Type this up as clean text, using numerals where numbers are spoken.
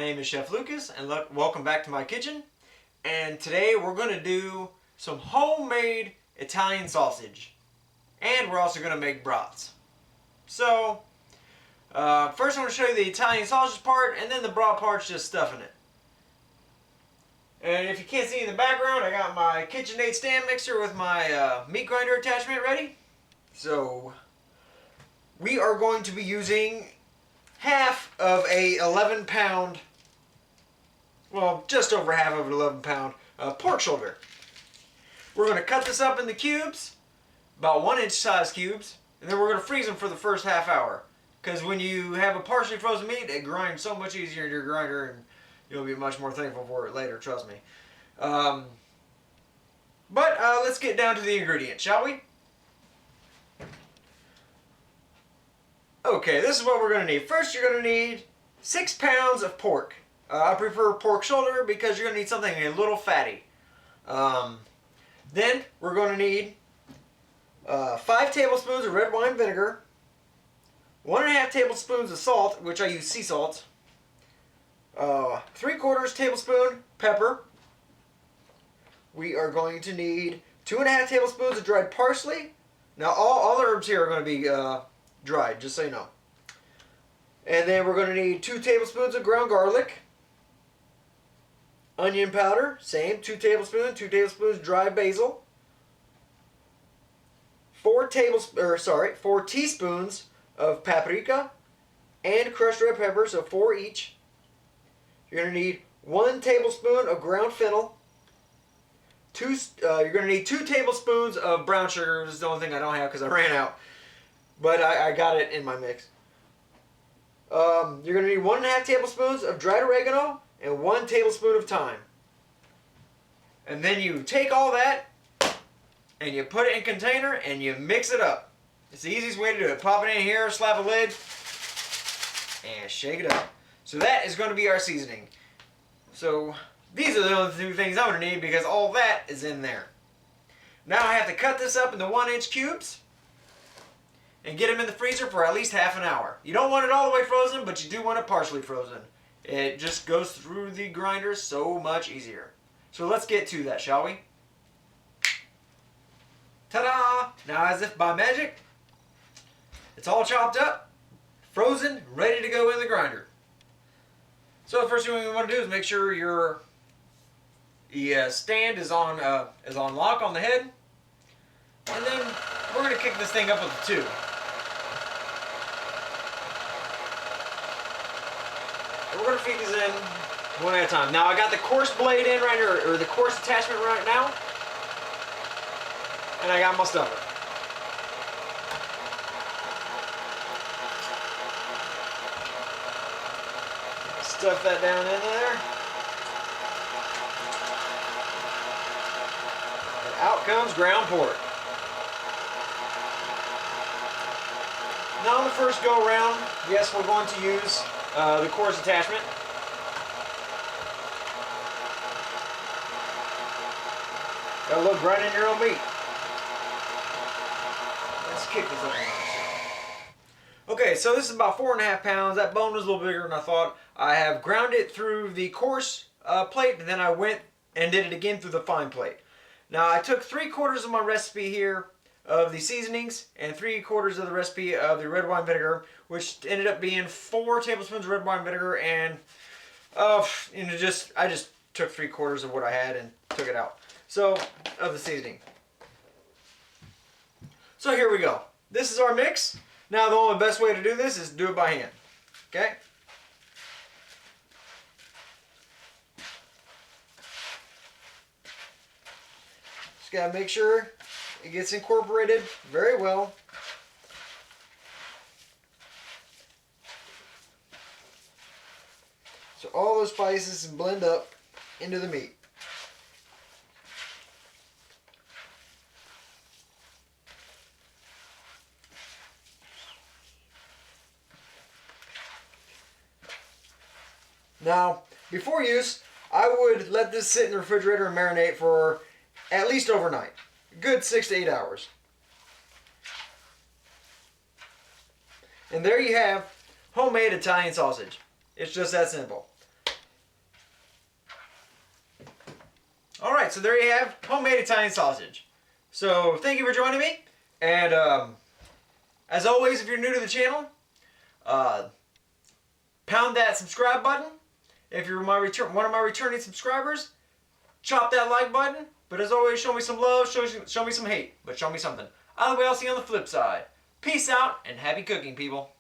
name is Chef Lucas, and welcome back to my kitchen. And today we're going to do some homemade Italian sausage. And we're also going to make brats. So, first I'm going to show you the Italian sausage part, and then the brat part's just stuffing it. And if you can't see in the background, I got my Kitchenaid stand mixer with my meat grinder attachment ready. So, we are going to be using half of a 11-pound, well, just over half of an 11-pound pork shoulder. We're going to cut this up into cubes, about 1-inch size cubes, and then we're going to freeze them for the first half hour. Because when you have a partially frozen meat, it grinds so much easier in your grinder, and you'll be much more thankful for it later, trust me. Let's get down to the ingredients, shall we? Okay, this is what we're going to need. First, you're going to need 6 pounds of pork. I prefer pork shoulder because you're going to need something a little fatty. Then, we're going to need 5 tablespoons of red wine vinegar, 1.5 tablespoons of salt, which I use sea salt, 3/4 tablespoon pepper. We are going to need 2.5 tablespoons of dried parsley. Now, all the herbs here are going to be dried, just so you know. And then we're going to need 2 tablespoons of ground garlic. Onion powder, same, 2 tablespoons dried basil. 4 teaspoons of paprika and crushed red pepper, so 4 each. You're going to need 1 tablespoon of ground fennel. You're going to need 2 tablespoons of brown sugar. This is the only thing I don't have because I ran out. But I got it in my mix. You're going to need 1.5 tablespoons of dried oregano and 1 tablespoon of thyme. And then you take all that and you put it in a container and you mix it up. It's the easiest way to do it. Pop it in here, slap a lid, and shake it up. So that is going to be our seasoning. So these are the only 2 things I'm going to need because all that is in there. Now I have to cut this up into 1-inch cubes and get them in the freezer for at least half an hour. You don't want it all the way frozen, but you do want it partially frozen. It just goes through the grinder so much easier. So let's get to that, shall we? Ta-da! Now, as if by magic, it's all chopped up, frozen, ready to go in the grinder. So the first thing we want to do is make sure your stand is on lock on the head, and then we're going to kick this thing up with a 2. We're going to feed these in one at a time. Now I got the coarse blade in right here, or the coarse attachment right now, and I got my stuffer. Stuff that down in there. And out comes ground pork. Now on the first go around, yes, we're going to use the coarse attachment. Gotta look right in your own meat. Let's kick this up. Okay, so this is about 4.5 pounds. That bone was a little bigger than I thought. I have ground it through the coarse plate, and then I went and did it again through the fine plate. Now I took 3/4 of my recipe here of the seasonings and 3/4 of the recipe of the red wine vinegar, which ended up being 4 tablespoons of red wine vinegar, and I just took 3/4 of what I had and took it out. So of the seasoning. So here we go. This is our mix. Now the only best way to do this is to do it by hand. Okay? Just gotta make sure it gets incorporated very well. So all those spices blend up into the meat. Now, before use, I would let this sit in the refrigerator and marinate for at least overnight. A good 6 to 8 hours. And there you have homemade Italian sausage. It's just that simple. Alright, so there you have homemade Italian sausage. So thank you for joining me. And as always, if you're new to the channel, pound that subscribe button. If you're one of my returning subscribers, chop that like button. But as always, show me some love, show me some hate, but show me something. Either way, I'll see you on the flip side. Peace out and happy cooking, people.